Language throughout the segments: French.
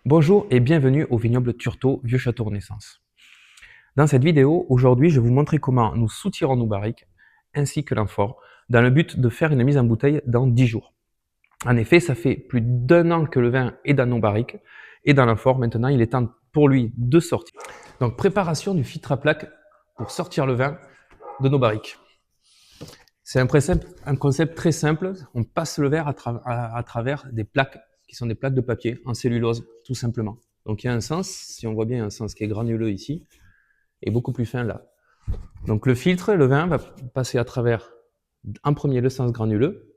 Bonjour et bienvenue au vignoble Turtot, Vieux Château Renaissance. Dans cette vidéo, aujourd'hui, je vais vous montrer comment nous soutirons nos barriques ainsi que l'amphore dans le but de faire une mise en bouteille dans 10 jours. En effet, ça fait plus d'1 an que le vin est dans nos barriques et dans l'amphore. Maintenant, il est temps pour lui de sortir. Donc, préparation du filtre à plaque pour sortir le vin de nos barriques. C'est un concept très simple. On passe le verre à travers des plaques qui sont des plaques de papier en cellulose, tout simplement. Donc il y a un sens, si on voit bien, un sens qui est granuleux ici, et beaucoup plus fin là. Donc le filtre, le vin va passer à travers en premier le sens granuleux,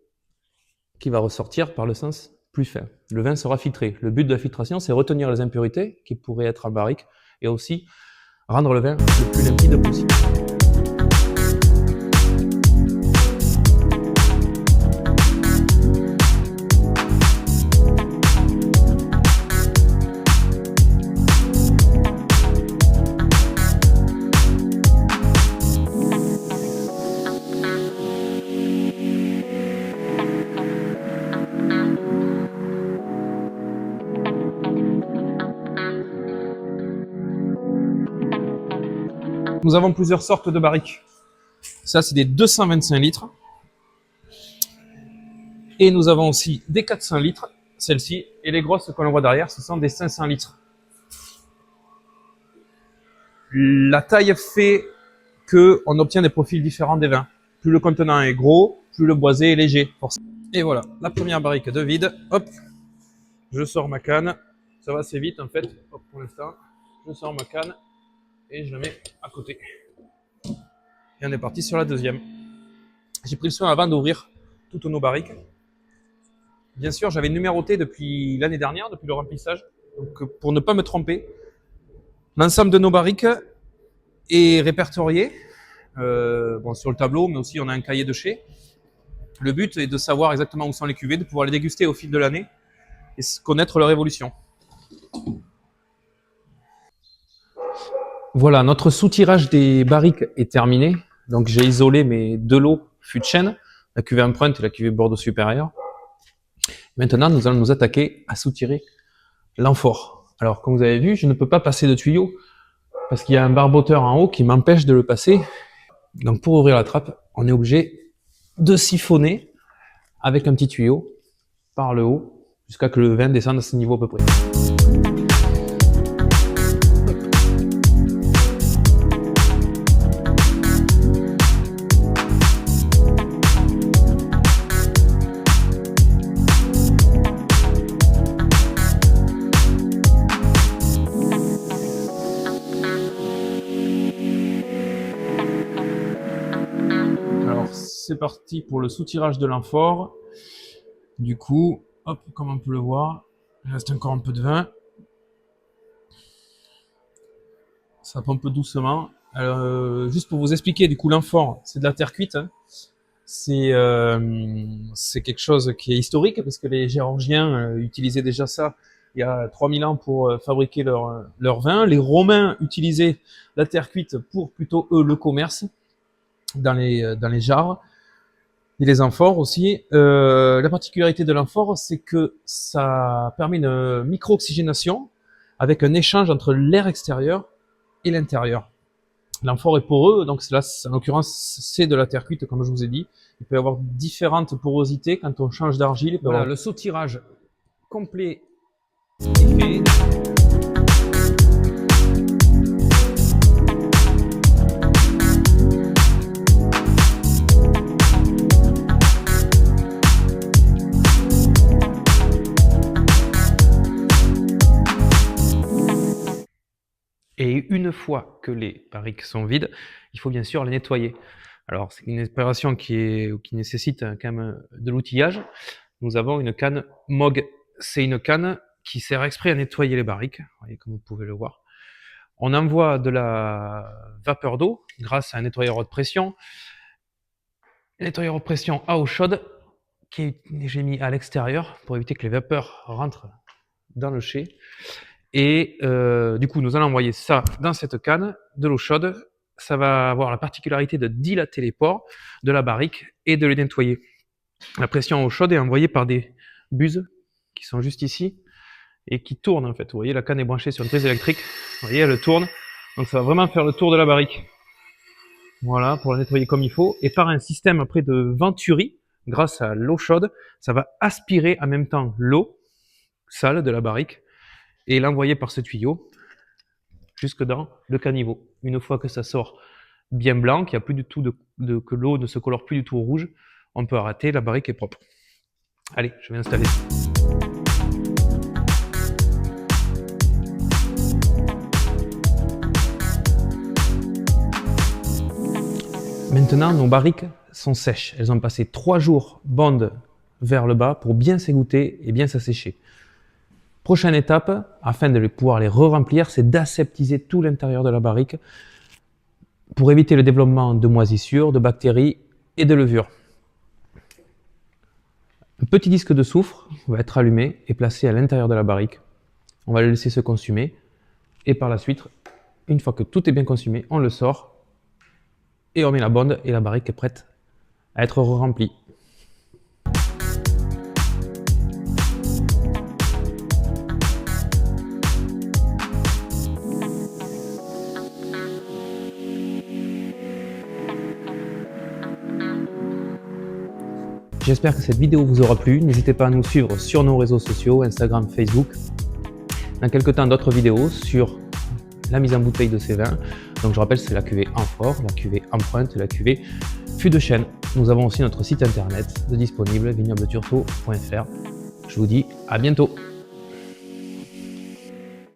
qui va ressortir par le sens plus fin. Le vin sera filtré. Le but de la filtration, c'est retenir les impuretés qui pourraient être en barrique, et aussi rendre le vin le plus limpide possible. Nous avons plusieurs sortes de barriques. Ça, c'est des 225 litres. Et nous avons aussi des 400 litres, celles-ci. Et les grosses que l'on voit derrière, ce sont des 500 litres. La taille fait qu'on obtient des profils différents des vins. Plus le contenant est gros, plus le boisé est léger. Et voilà, la première barrique de vide. Hop, je sors ma canne. Ça va assez vite en fait, hop, pour l'instant. Je sors ma canne et je la mets à côté. Et on est parti sur la deuxième. J'ai pris le soin avant d'ouvrir toutes nos barriques. Bien sûr, j'avais numéroté depuis l'année dernière, depuis le remplissage, donc pour ne pas me tromper. L'ensemble de nos barriques est répertorié sur le tableau, mais aussi on a un cahier de chai. Le but est de savoir exactement où sont les cuvées, de pouvoir les déguster au fil de l'année et connaître leur évolution. Voilà, notre soutirage des barriques est terminé. Donc j'ai isolé mes deux lots fûts de chêne, la cuvée empreinte et la cuvée Bordeaux supérieur. Maintenant, nous allons nous attaquer à soutirer l'amphore. Alors, comme vous avez vu, je ne peux pas passer de tuyau parce qu'il y a un barboteur en haut qui m'empêche de le passer. Donc pour ouvrir la trappe, on est obligé de siphonner avec un petit tuyau par le haut jusqu'à que le vin descende à ce niveau à peu près. C'est parti pour le soutirage de l'amphore. Du coup, hop, comme on peut le voir, il reste encore un peu de vin. Ça pompe doucement. Alors, juste pour vous expliquer, du coup, l'amphore, c'est de la terre cuite. Hein. C'est quelque chose qui est historique parce que les Géorgiens utilisaient déjà ça il y a 3000 ans pour fabriquer leur vin. Les Romains utilisaient la terre cuite pour plutôt, eux, le commerce dans les jarres. Et les amphores aussi. La particularité de l'amphore, c'est que ça permet une micro-oxygénation avec un échange entre l'air extérieur et l'intérieur. L'amphore est poreux, donc là, en l'occurrence, c'est de la terre cuite, comme je vous ai dit. Il peut y avoir différentes porosités quand on change d'argile. Voilà, le soutirage complet est fait. Et une fois que les barriques sont vides, il faut bien sûr les nettoyer. Alors, c'est une opération qui nécessite quand même de l'outillage. Nous avons une canne MOG. C'est une canne qui sert exprès à nettoyer les barriques, vous voyez, comme vous pouvez le voir. On envoie de la vapeur d'eau grâce à un nettoyeur haute pression. Un nettoyeur haute pression à eau chaude que j'ai mis à l'extérieur pour éviter que les vapeurs rentrent dans le chai. Et du coup, nous allons envoyer ça dans cette canne, de l'eau chaude. Ça va avoir la particularité de dilater les pores de la barrique et de les nettoyer. La pression à eau chaude est envoyée par des buses qui sont juste ici. et qui tourne en fait. Vous voyez, la canne est branchée sur une prise électrique. Vous voyez, elle tourne. Donc ça va vraiment faire le tour de la barrique. Voilà, pour la nettoyer comme il faut. Et par un système après de venturi, grâce à l'eau chaude, ça va aspirer en même temps l'eau sale de la barrique et l'envoyer par ce tuyau jusque dans le caniveau. Une fois que ça sort bien blanc, qu'il n'y a plus du tout que l'eau ne se colore plus du tout au rouge, on peut arrêter, la barrique est propre. Allez, je vais installer. Maintenant, nos barriques sont sèches. Elles ont passé 3 jours bondes vers le bas pour bien s'égoutter et bien s'assécher. Prochaine étape, afin de pouvoir les re-remplir, c'est d'aseptiser tout l'intérieur de la barrique pour éviter le développement de moisissures, de bactéries et de levures. Un petit disque de soufre va être allumé et placé à l'intérieur de la barrique. On va le laisser se consumer et par la suite, une fois que tout est bien consumé, on le sort et on met la bonde et la barrique est prête à être remplie. J'espère que cette vidéo vous aura plu. N'hésitez pas à nous suivre sur nos réseaux sociaux, Instagram, Facebook. Dans quelques temps, d'autres vidéos sur la mise en bouteille de ces vins. Donc je rappelle, c'est la cuvée Amphore, la cuvée Empreinte et la cuvée Fût de Chêne. Nous avons aussi notre site internet de disponible, vignoble-turtot.fr. Je vous dis à bientôt.